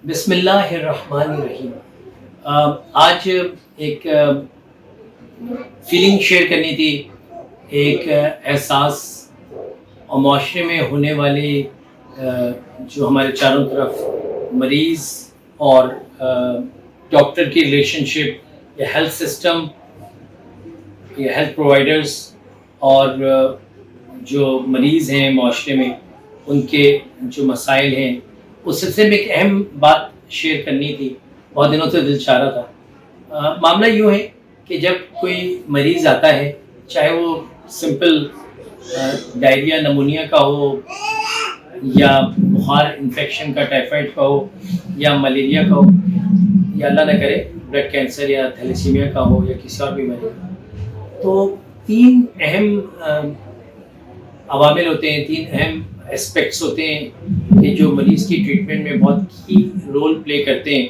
بسم اللہ الرحمن الرحیم۔ آج ایک فیلنگ شیئر کرنی تھی، ایک احساس اور معاشرے میں ہونے والے جو ہمارے چاروں طرف مریض اور ڈاکٹر کی ریلیشن شپ یا ہیلتھ سسٹم یا ہیلتھ پرووائڈرز اور جو مریض ہیں معاشرے میں ان کے جو مسائل ہیں، اس سلسلے میں ایک اہم بات شیئر کرنی تھی، بہت دنوں سے دل چاہ رہا تھا۔ معاملہ یوں ہے کہ جب کوئی مریض آتا ہے، چاہے وہ سمپل ڈائریا نمونیا کا ہو یا بخار انفیکشن کا ٹائیفائڈ کا ہو یا ملیریا کا ہو یا اللہ نہ کرے بلڈ کینسر یا تھیلیسیمیا کا ہو یا کسی اور بیماری کا، تو تین اہم عوامل ہوتے ہیں، تین اہم اسپیکٹس ہوتے ہیں کہ جو مریض کی ٹریٹمنٹ میں بہت کی رول پلے کرتے ہیں۔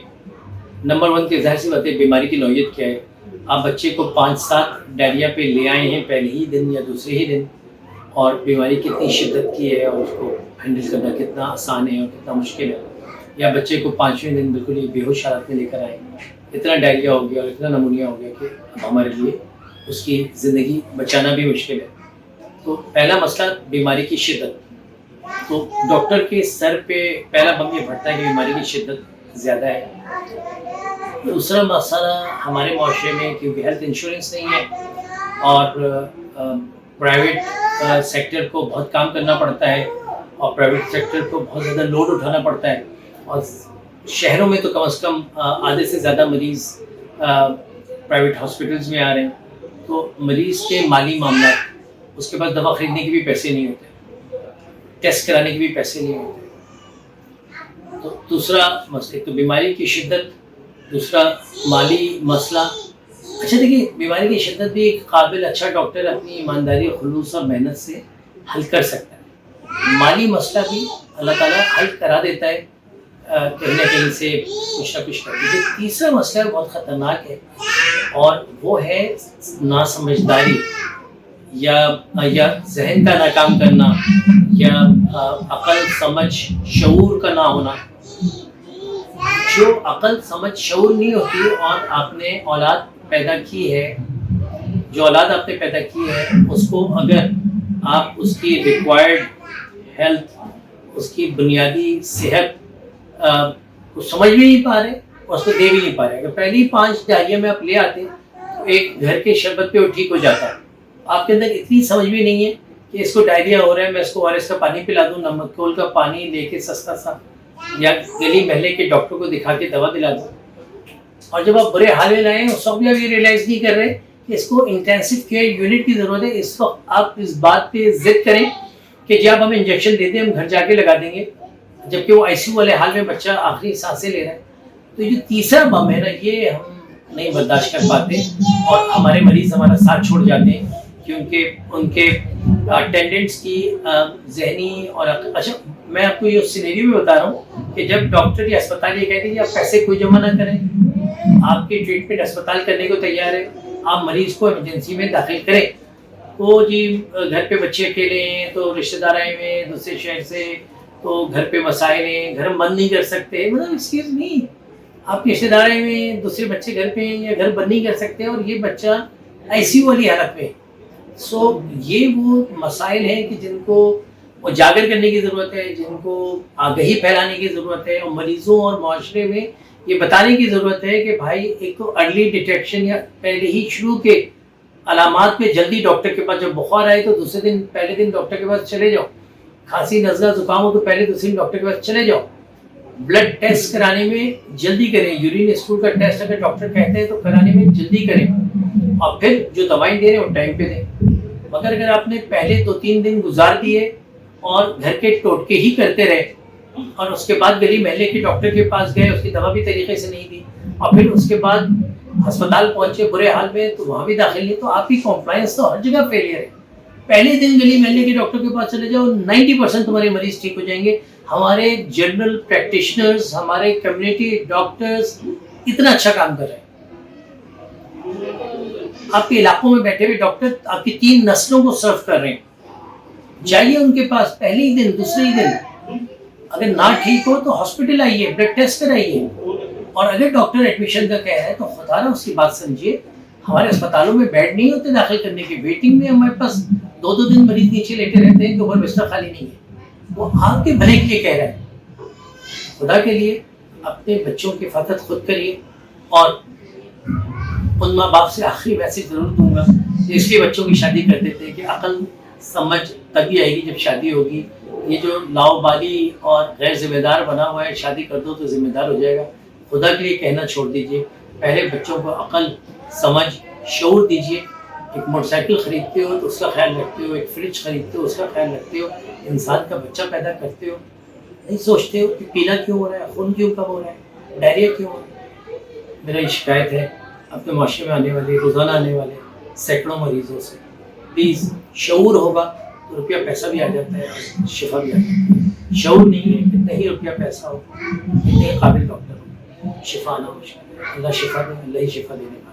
نمبر 1 کہ ظاہر سی بات ہے بیماری کی نوعیت کیا ہے۔ آپ بچے کو 5-7 ڈائریا پہ لے آئے ہیں پہلے ہی دن یا دوسرے ہی دن، اور بیماری کتنی شدت کی ہے اور اس کو ہینڈل کرنا کتنا آسان ہے اور کتنا مشکل ہے، یا بچے کو 5ویں دن بالکل ہی بے ہوش حالت میں لے کر آئے، اتنا ڈائریا ہو گیا اور اتنا نمونیا ہو گیا کہ اب ہمارے لیے اس کی زندگی بچانا بھی مشکل ہے۔ تو پہلا مسئلہ بیماری کی شدت، تو ڈاکٹر کے سر پہ پہلا بم یہ پھٹتا ہے کہ بیماری کی شدت زیادہ ہے۔ دوسرا مسئلہ ہمارے معاشرے میں کیونکہ ہیلتھ انشورنس نہیں ہے اور پرائیویٹ سیکٹر کو بہت کام کرنا پڑتا ہے اور پرائیویٹ سیکٹر کو بہت زیادہ لوڈ اٹھانا پڑتا ہے، اور شہروں میں تو کم از کم آدھے سے زیادہ مریض پرائیویٹ ہاسپٹلز میں آ رہے ہیں، تو مریض کے مالی معاملات، اس کے پاس دوا خریدنے کے بھی پیسے نہیں ہوتے، ٹیسٹ کرانے کے بھی پیسے نہیں ہوتے۔ تو دوسرا مسئلہ، ایک تو بیماری کی شدت، دوسرا مالی مسئلہ۔ اچھا دیکھیے، بیماری کی شدت بھی ایک قابل اچھا ڈاکٹر اپنی ایمانداری، خلوص اور محنت سے حل کر سکتا ہے۔ مالی مسئلہ بھی اللہ تعالیٰ حل کرا دیتا ہے کہیں نہ کہیں سے کچھ نہ کچھ کر کے۔ تیسرا مسئلہ بہت خطرناک ہے اور وہ ہے ناسمجھداری یا ذہن کا ناکام کرنا یا عقل سمجھ شعور کا نہ ہونا۔ جو عقل سمجھ شعور نہیں ہوتی اور آپ نے اولاد پیدا کی ہے، جو اولاد آپ نے پیدا کی ہے، اس کو اگر آپ اس کی ریکوائرڈ ہیلتھ، اس کی بنیادی صحت کو سمجھ بھی نہیں پا رہے اور اس کو دے بھی نہیں پا رہے، اگر پہلی 5 ڈائریا میں آپ لے آتے تو ایک گھر کے شربت پہ وہ ٹھیک ہو جاتا ہے۔ آپ کے اندر اتنی سمجھ بھی نہیں ہے کہ اس کو ڈائریا ہو رہا ہے، میں اس کو ORS کا پانی پلا دوں، نمک کھول کا پانی لے کے سستا سا، یا گلی محلے کے ڈاکٹر کو دکھا کے دوا دلا دوں۔ اور جب آپ برے حال میں لائیں اس وقت بھی آپ یہ ریئلائز نہیں کر رہے کہ اس کو انٹینسو کیئر یونٹ کی ضرورت ہے۔ اس وقت آپ اس بات پہ ضد کریں کہ جی آپ ہمیں انجیکشن دے دیں، ہم گھر جا کے لگا دیں گے، جبکہ وہ ICU والے حال میں بچہ آخری سانسیں لے رہا ہے۔ تو یہ تیسرا بم ہے نا، یہ ہم نہیں برداشت کر پاتے اور ہمارے مریض ہمارا ساتھ چھوڑ جاتے ہیں کیونکہ ان کے اٹینڈنٹس کی ذہنی اور اچھا میں آپ کو یہ سینیریو بھی بتا رہا ہوں کہ جب ڈاکٹر یا اسپتال یہ کہتے ہیں کہ آپ پیسے کوئی جمع نہ کریں، آپ کی ٹریٹمنٹ اسپتال کرنے کو تیار ہے، آپ مریض کو ایمرجنسی میں داخل کریں، تو جی گھر پہ بچے اکیلے ہیں، تو رشتہ دار آئے ہوئے ہیں دوسرے شہر سے، تو گھر پہ مسائل ہیں، گھر بند نہیں کر سکتے، مطلب ایکسکیوز نہیں، آپ کے رشتہ دار آئے ہوئے ہیں، دوسرے بچے گھر پہ ہیں یا گھر بند نہیں کر سکتے اور یہ بچہ ICU والی حالت میں۔ سو یہ وہ مسائل ہیں کہ جن کو اجاگر کرنے کی ضرورت ہے، جن کو آگہی پھیلانے کی ضرورت ہے، اور مریضوں اور معاشرے میں یہ بتانے کی ضرورت ہے کہ بھائی ایک تو ارلی ڈیٹیکشن یا پہلے ہی شروع کے علامات پہ جلدی ڈاکٹر کے پاس، جب بخار آئے تو دوسرے دن پہلے دن ڈاکٹر کے پاس چلے جاؤ، کھانسی نزلہ زکام ہو تو پہلے دوسرے دن ڈاکٹر کے پاس چلے جاؤ، بلڈ ٹیسٹ کرانے میں جلدی کریں، یورین اسٹول کا ٹیسٹ اگر ڈاکٹر کہتے ہیں تو کرانے میں جلدی کریں، اور پھر جو دوائیں دے رہے ہیں وہ ٹائم پہ دیں۔ مگر اگر آپ نے پہلے 2-3 دن گزار دیے اور گھر کے ٹوٹکے ہی کرتے رہے اور اس کے بعد گلی محلے کے ڈاکٹر کے پاس گئے، اس کی دوا بھی طریقے سے نہیں دی، اور پھر اس کے بعد ہسپتال پہنچے برے حال میں تو وہاں بھی داخل نہیں، تو آپ کی کمپلائنس تو ہر جگہ فیلئر ہے۔ پہلے دن گلی محلے کے ڈاکٹر کے پاس چلے جاؤ، 90% تمہارے مریض ٹھیک ہو جائیں گے۔ ہمارے جنرل پریکٹیشنرز، ہمارے کمیونٹی ڈاکٹرز اتنا اچھا کام کر رہے ہیں۔ آپ کے علاقوں میں بیٹھے ہوئے ڈاکٹر آپ کی 3 نسلوں کو سرو کر رہے ہیں، جائیے ان کے پاس پہلے ہی دن، دوسرے ہی دن، اگر نہ ٹھیک ہو تو ہاسپٹل آئیے، بلڈ ٹیسٹ کرائیے، اور اگر ڈاکٹر ایڈمیشن کا کہہ رہا ہے تو خدا نہ اس کی بات سمجھیے. ہمارے اسپتالوں میں بیڈ نہیں ہوتے داخل کرنے کے، ویٹنگ میں ہمارے پاس 2 دن مریض نیچے لیٹے رہتے ہیں کہ اوپر بستر خالی نہیں ہے. وہ آپ کے بھلے کے لیے کہہ رہا ہے. خدا کے لیے اپنے بچوں کی حفاظت خود کریے. اور ان ماں باپ سے آخری میسج ضرور دوں گا، اس لیے بچوں کی شادی کر دیتے ہیں کہ عقل سمجھ تبھی آئے گی جب شادی ہوگی. یہ جو لاؤبالی اور غیر ذمہ دار بنا ہوا ہے، شادی کر دو تو ذمہ دار ہو جائے گا، خدا کے لیے کہنا چھوڑ دیجئے. پہلے بچوں کو عقل سمجھ شعور دیجئے. ایک موٹر سائیکل خریدتے ہو تو اس کا خیال رکھتے ہو، ایک فریج خریدتے ہو اس کا خیال رکھتے ہو، انسان کا بچہ پیدا کرتے ہو نہیں سوچتے ہو کہ پینا کیوں ہو رہا ہے، خون کیوں کم ہو رہا ہے، ڈائریا کیوں ہو رہا ہے. میرا یہ شکایت ہے اپنے معاشرے میں آنے والے روزانہ آنے والے سینکڑوں مریضوں سے. پلیز شعور ہوگا تو روپیہ پیسہ بھی آ جاتا ہے، شفا بھی آ جاتی ہے. شعور نہیں ہے، کتنے ہی روپیہ پیسہ ہو، کتنے ہی قابل ڈاکٹر ہو، شفا نہ ہو. اللہ شفا دے، اللہ ہی شفا دینے والا.